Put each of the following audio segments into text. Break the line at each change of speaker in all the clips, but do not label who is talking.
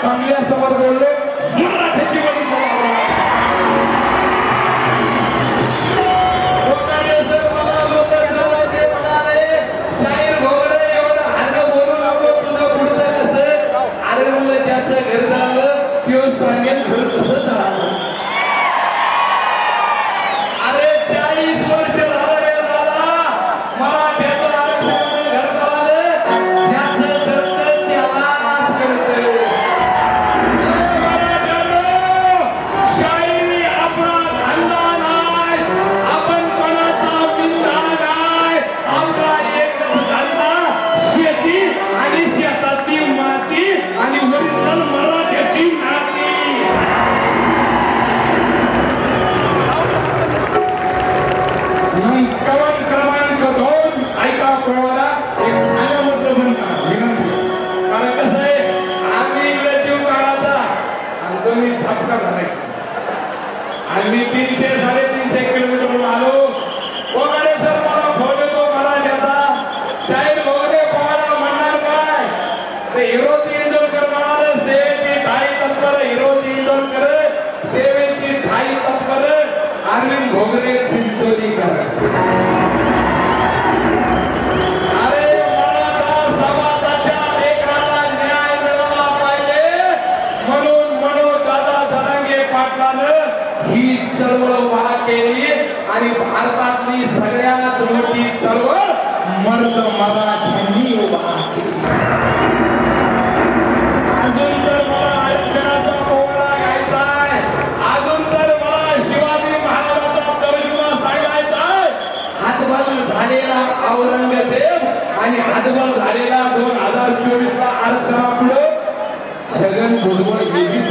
बंगल्यासमोर बोललो मराठीची बोली शाहीर भोगरे एवढं हरं बोलू लागलो तुझं पुढचं कसं अरे म्हणलं ज्याचं घर झालं त्यो सांगेल घर कसं झालं अरे 40 वर्ष झालं रे दादा मराठ्याचं आरक्षण घर झालं ज्याचं करतं त्यालाच करतं मी 300-350 किलोमीटर आलो वगैरे सर मला फोन येतो मराठ्याचा शाहीर भोगरे कोणाला म्हणणार काय ते हिरोची इंदोरकर म्हणाले सेवेची ठाई तत्पर हिरोची इंदोरकर सेवेची ठाई तत्पर अरविंद भोगरे चिंचोली कर अरे मराठा समाजाच्या लेकराला न्याय मिळाला पाहिजे म्हणून दादा जरांगे पाटलानं ही चळवळ उभा केली आणि भारतातली सगळ्यात मोठी चळवळ मर्द मराठ्यांनी उभा केली अजून तर मला आरक्षणाचा पोवाडा गायचा आहे अजून तर मला शिवाजी महाराजांचा तर्जुमा सांगायचा आहे हातबल झालेला औरंगजेब आणि हातबल झालेला 2024 ला आरक्षणापुढे छगन भुजबळ गेली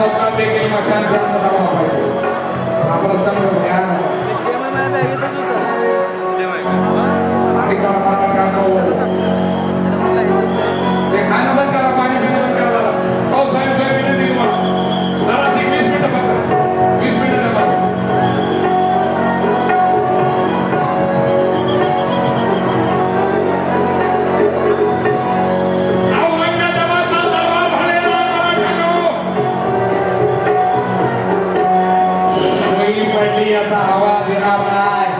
चौकात देखील मशाल शांतता वापरायची. हा प्रसंग घ्या. अधिकार मालक काढतो. ते खाणं बंद करा, पाणी पिणं बंद करा जरा. हो साहेब, साहेब विनंती तुम्हाला. जराशी 20 मिनिटं बंद करा. 20 मिनिटं बंद करा. याचा आवाज येणार नाही.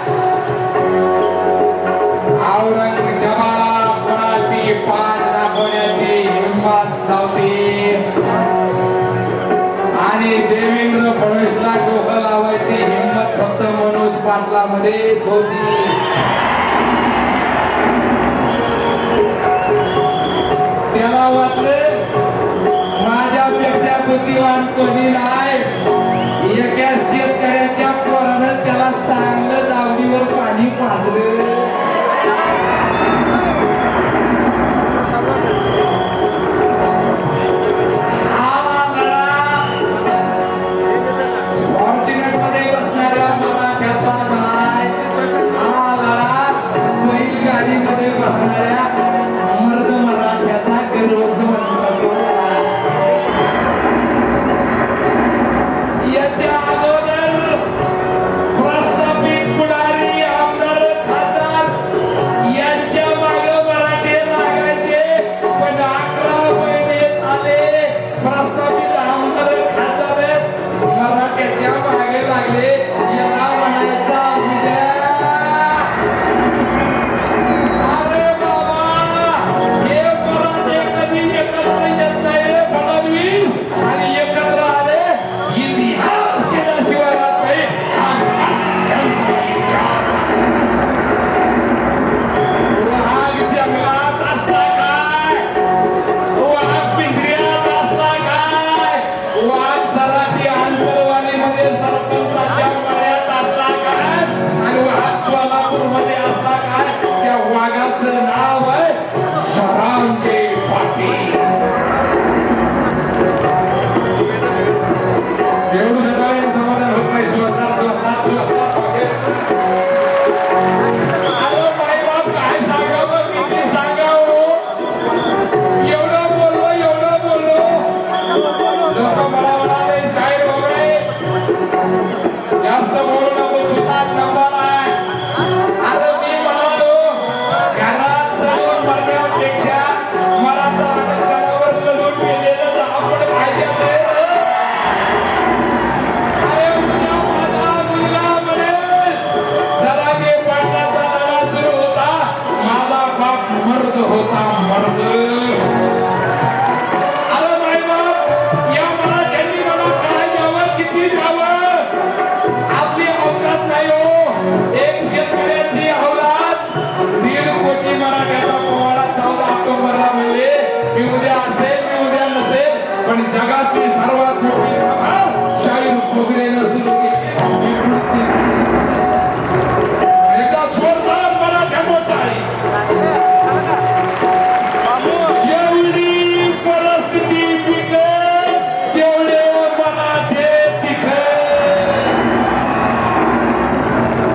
औरंगजेबाला कोणाची पाठ दाखवण्याची हिंमत नव्हती आणि देवेंद्र फडणवीसला डोकं लावायची हिंमत फक्त मनोज पाटलामध्येच होती. त्याला वाटले माझ्यापेक्षा बुद्धिवान कोणी नाही. एका शेतकऱ्याच्या पोरानं त्याला चांगलं दावणीवर पाणी पाजलं. फॉर्च्युनरमध्ये बसणाऱ्या मराठ्याचा नाही. हा लढा बैलगाडीमध्ये बसणाऱ्या मर्द मराठ्याचा गर्वच याच्या अगोदर प्रस्थापित पुढारी आमदार खासदार यांच्या मागे मराठे लागायचे, पण 11 महिने झाले प्रस्थापित आमदार खासदार मराठ्याच्या मागे लागले. याला म्हणायचा अरे बाबा, हे मराठे कधी एकत्र येत नाही रे फडणवीस, आणि एकत्र आले इतिहास केल्याशिवाय राहत नाही. वाघ जंगलात असला काय, वाघ पिंजऱ्यात असला काय, वाघ सराठी आंतरवालीमध्ये सरपंचाच्या मळ्यात असला काय, आणि वाघ सोलापूरमध्ये असला काय. त्या वाघाचं नाव आहे शहाजी पाटील. एवढं सकाळी समाधान होत नाही. अरे माय बाप, काय सांगावं, किती सांगावं. एवढं बोललो लोक मला म्हणाले शाहीर वगैरे जास्त बोलू नको, तुझा नंबर आहे. अरे मी म्हणालो घरात जाऊन मरण्यापेक्षा मला घरावर चढून गेलेलं आपण पाहिजे. मर्द होता मर्द. अरे माय बाप, या मराठ्यांनी मला काय द्यावं, किती द्यावं, आपली औकात नाही हो. एक शेतकऱ्याची औलाद 1.5 कोटी मराठ्याचा पोवाडा 14 ऑक्टोबरला म्हणले मी उद्या असेल, मी उद्या नसेल, पण जगातली सर्वात मोठी सभा शाहीर खोगरेनं सुरू केली. एकदा जोरदार मराठ्या मोठा आहे. जेवढी परिस्थिती बिघडेल तेवढे मराठे तिखट.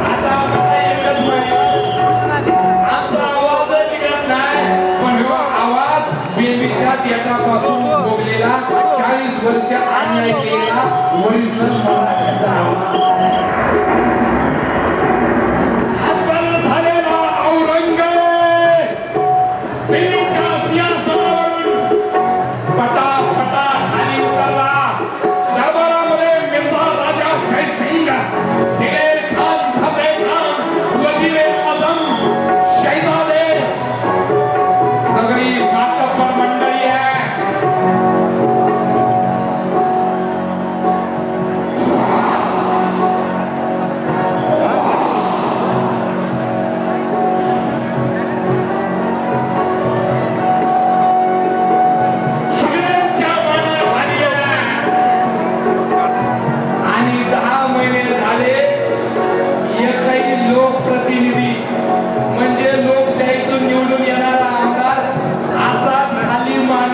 आता मला एकच माहिती, आमचा आवाज निघत नाही, पण हा आवाज बेबीच्या देठापासून भोगलेला 40 वर्ष अन्याय केलेला ओरिजिनल मराठ्याचा आवाज.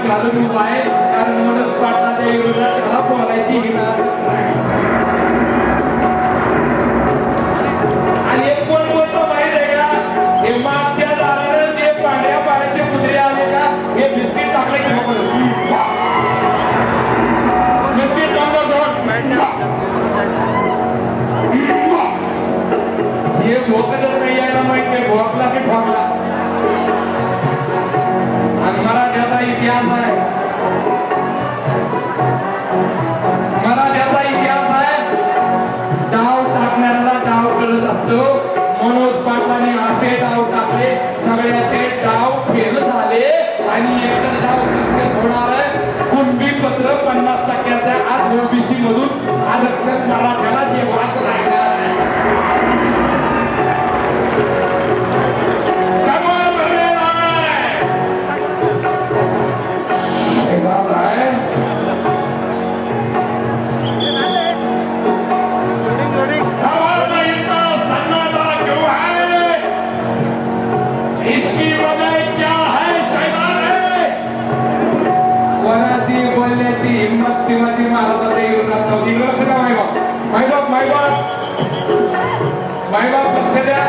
घालून उभा आहे, कारण मनोज पाटलाच्या विरोधात त्याला बोलायची सक्सेस होणार आहे. कुणबी पत्र 50% आज ओबीसी मधून आरक्षण मराठ्याला देवाच राहणार आहे. कमाल बनलेला आहे. ऐसा है सवाल में इतना सन्नाटा क्यों है? इसकी वजह क्या है? शैतान है. कोणाची बोलण्याची हिंमत शिवाजी महाराजांना येऊ नव्हती. लक्ष द्या मायबाप लक्ष द्या.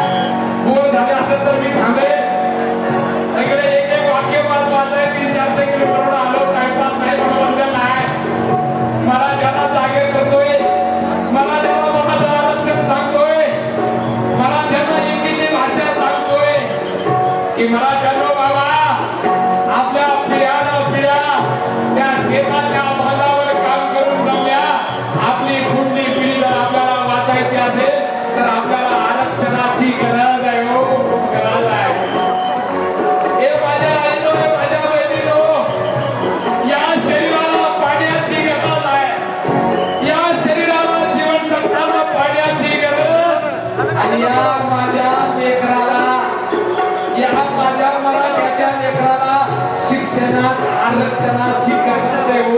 बोल झाले असेल तर मी थांबे. सगळे एक एक वाक्य महत्वाचं आहे. 3-4 किलोमीटर आलो टाइमपास नाही मनोरंजन नाही. मला ज्याला जागे करतोय, मला ज्याला मनाचं आरक्षण सांगतोय, मला ज्यांना एकीची भाषा सांगतोय की मला जन्म बाबा आपल्या पिढ्या त्या शेताच्या भागावर काम करून जमल्या. आपली पुढली पिढी जर आपल्याला वाचायची असेल तर आपल्याला आरक्षणाची गरज आहे. हो, खूप गरज आहे. हे माझ्या आईनो, हे माझ्या बहिणीनो, या शरीराला पाण्याची गरज आहे. या शरीराला जीवन जगताना पाण्याची गरज. आणि या माझ्या लेकराला, या माझ्या मराठ्याच्या लेकराला शिक्षणात आरक्षणाची गरज आहे. हो,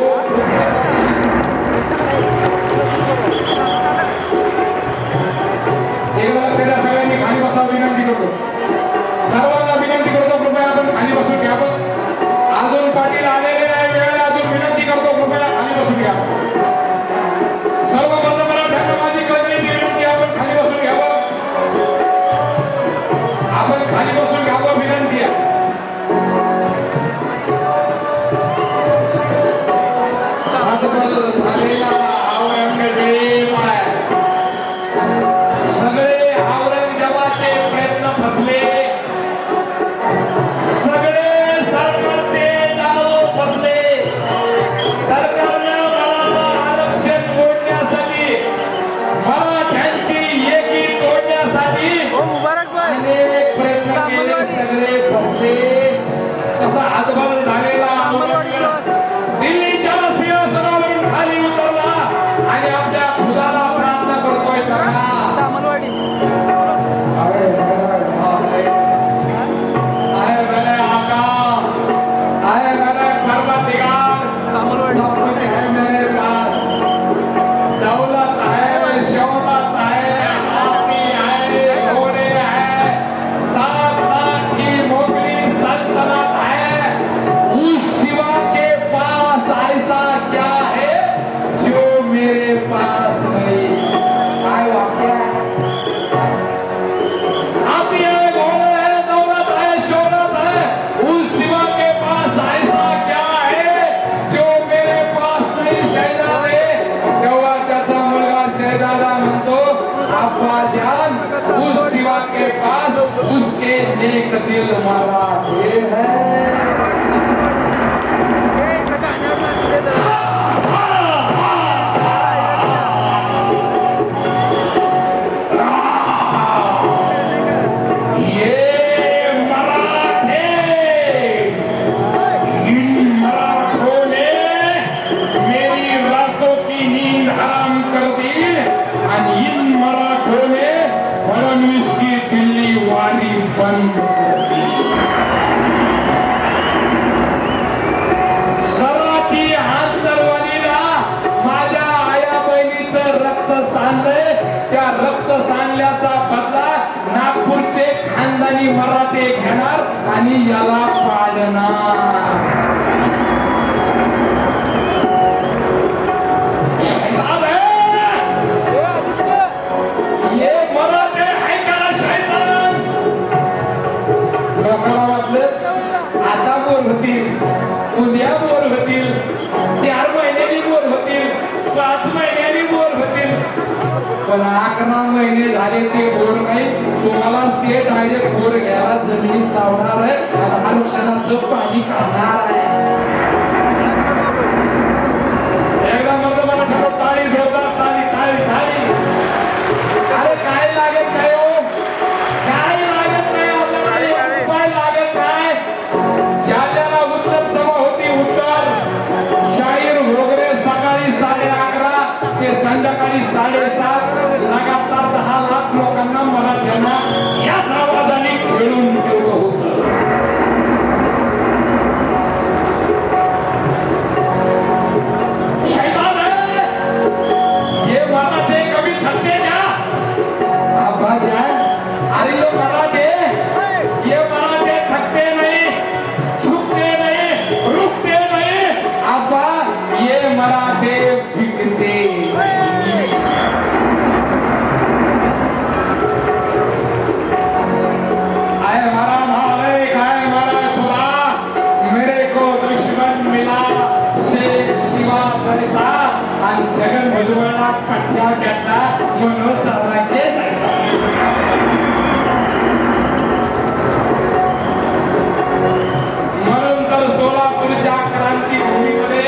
एकदा सगळ्यांनी खाली बसा विनंती करतो. सर्वांना विनंती करतो कृपया आपण खाली बसून घ्या. अजून पाटील आलेले नाही, वेळ अजून विनंती करतो कृपया खाली बसून घ्या. सर्व बंद मराठ्यांना माझी कळकळीची विनंती, आपण खाली बसून घ्यावं. आपण खाली बसून घ्यावं विनंती आहे. झालेला औरंगजेब आहे. सगळे औरंगजेबाचे प्रयत्न फसले. सगळे सरकारचे डाव फसले. सरकारनं मराठा आरक्षण तोडण्यासाठी, मराठ्यांची एकी तोडण्यासाठी अनेक प्रयत्न केले. सगळे फसले. तसा हातभार झालेला दिल्लीच्या सिंहासनावरून खाली उतरला आणि आपल्या खुदाला प्रार्थना करतोय. दौलत है, शौकत है, हाथी है, घोड़े है, 7 लाख की मोगली सल्तनत है. उस शिवा के पास ऐसा क्या है जो मेरे पास नहीं? काय वाक्य है? हाथी है, घोड़े है, दौलत है, शौकत है. उस शिवा के पास ऐसा क्या है जो मेरे पास नहीं? शहजादे. तेव्हा त्याचा मुलगा शहजादा म्हणतो, अब्बा जान, उस शिवा के पास उसके नेक दिल मराठे हैं. त्या रक्त सांडल्याचा बदला नागपूरचे खानदानी मराठे घेणार आणि याला पाळणार. ये मराठे आहे का शैतान? लोकांना वाटलं आता बोर होतील, उद्या बोर होतील, 4 महिन्यांनी बोर होतील, 5 महिन्यांनी बोर होतील. पण 11 महिने झाले ते बोर नाही. तुम्हाला ते डायरेक्ट बोर घ्यायला जमीन लावणार आहे, आरक्षणाचं पाणी काढणार आहे. एकदा मग मला ठरव टाळी सोडतात, टाळी टाळी टाळी. अरे काय लागत नाही हो, काय लागत नाही, आपल्याला उपाय लागत नाही. ज्याला उत्सव सभा होती पैसा आणि छगन भुजबळला पठ्ठ्या घेतला म्हणून चालला केस ऐसा. म्हणून तर सोलापूरच्या क्रांतीभूमीमध्ये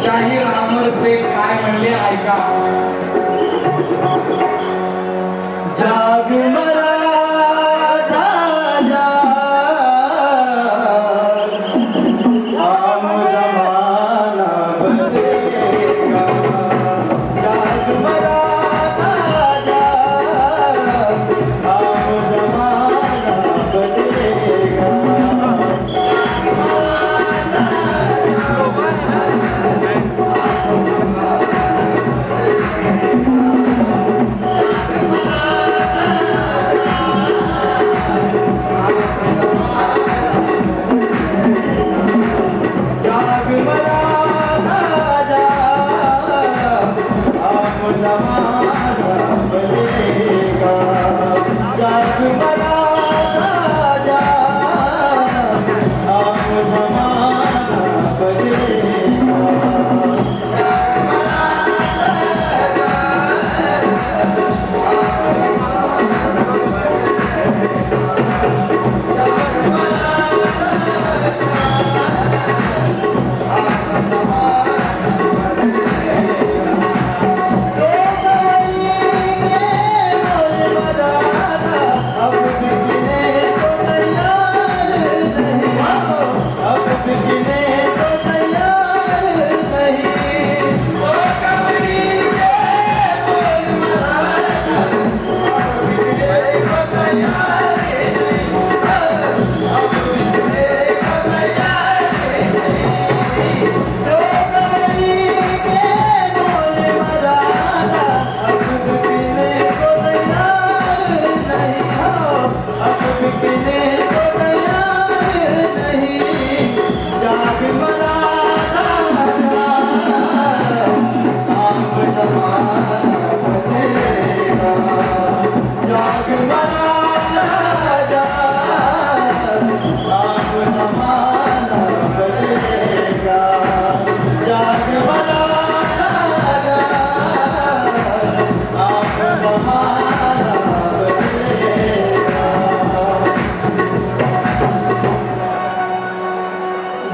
शाहीर अमर शेख काय म्हणले ऐका.
जाग मरा राजा आम जमाना बदलेगा. जाग मरा राजा आम जमाना बदलेगा. जाग मरा राजा आम जमाना बदलेगा. जाग मरा राजा आम जमाना बदलेगा. अब बिकने को तैयार नहीं. अब बिकने को तैयार नहीं. ओ कवि के बोल मराठा अब बिकने को तैयार नहीं. अब बिकने को तैयार नहीं. ओ कवि के बोल मराठा अब बिकने को तैयार नहीं. अब बिकने को तैयार नहीं. जाग मरा राजा आम जमाना बदलेगा. जाग मरा राजा आम जमाना बदलेगा. जाग मरा राजा आम जमाना बदलेगा.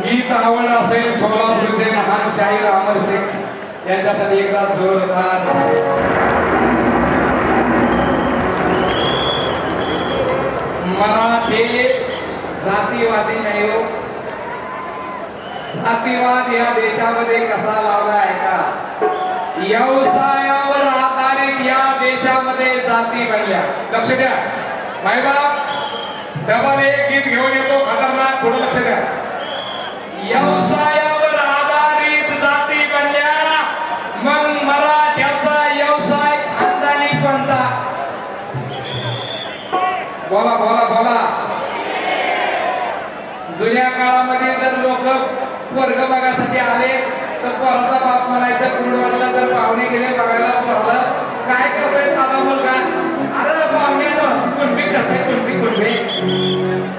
गीत आवड असेल सोलापूरचे महान शाहीर अमर शेख यांच्यासाठी एकदा जोरदार. मराठी जातीवादी नाही हो. जातीवाद या देशामध्ये कसा लावला आहे का. व्यवसायावर आधारित या देशामध्ये जाती बनल्या. लक्ष द्या मायबाप. डबल एक गीत घेऊन येतो खतरनाक. थोडं लक्ष द्या. व्यवसायावर आधारित जाती बनल्या. मग मराठ्याचा व्यवसाय खानदानी कोणता. बोला बोला बोला. जुन्या काळामध्ये जर लोक वर्ग बघासाठी आले तर पोराचा बाप म्हणायचं. कुरुडवाडला जर पाहुणे गेले बघायला पोराला काय करतोय दादा मुलगा. अरे पाहुण्यानं कुणबी करताय कुणबी कुणबी.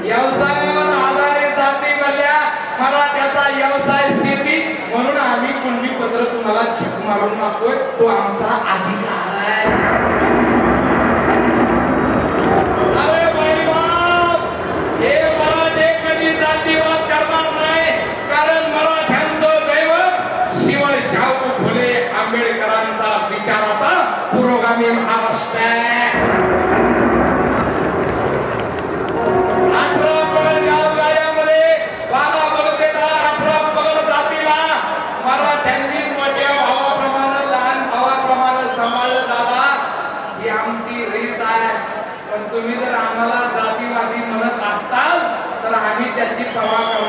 व्यवसायावर आधारित जाती बनल्या. मराठ्याचा व्यवसाय शेती म्हणून आम्ही कुणबी पत्र तुम्हाला छक मारून मागतोय. तो आमचा अधिकार आहे. अरे बाई बाप. हे मराठे कधी जातीवाद करणार नाही. कारण मराठ्यांचं दैवत शिवाय शाहू फुले आंबेडकरांचा विचाराचा पुरोगामी महाराष्ट्र आहे. 18 पगड गावगाड्यामध्ये 12 बलुतेदार 18 पगड जातीला मराठ्यांनी मोठ्या भावाप्रमाणे लहान भावाप्रमाणे सांभाळलं. दादा ही आमची रीत आहे. पण तुम्ही जर आम्हाला जातीवादी म्हणत असताल तर आम्ही त्याची पर्वा करणार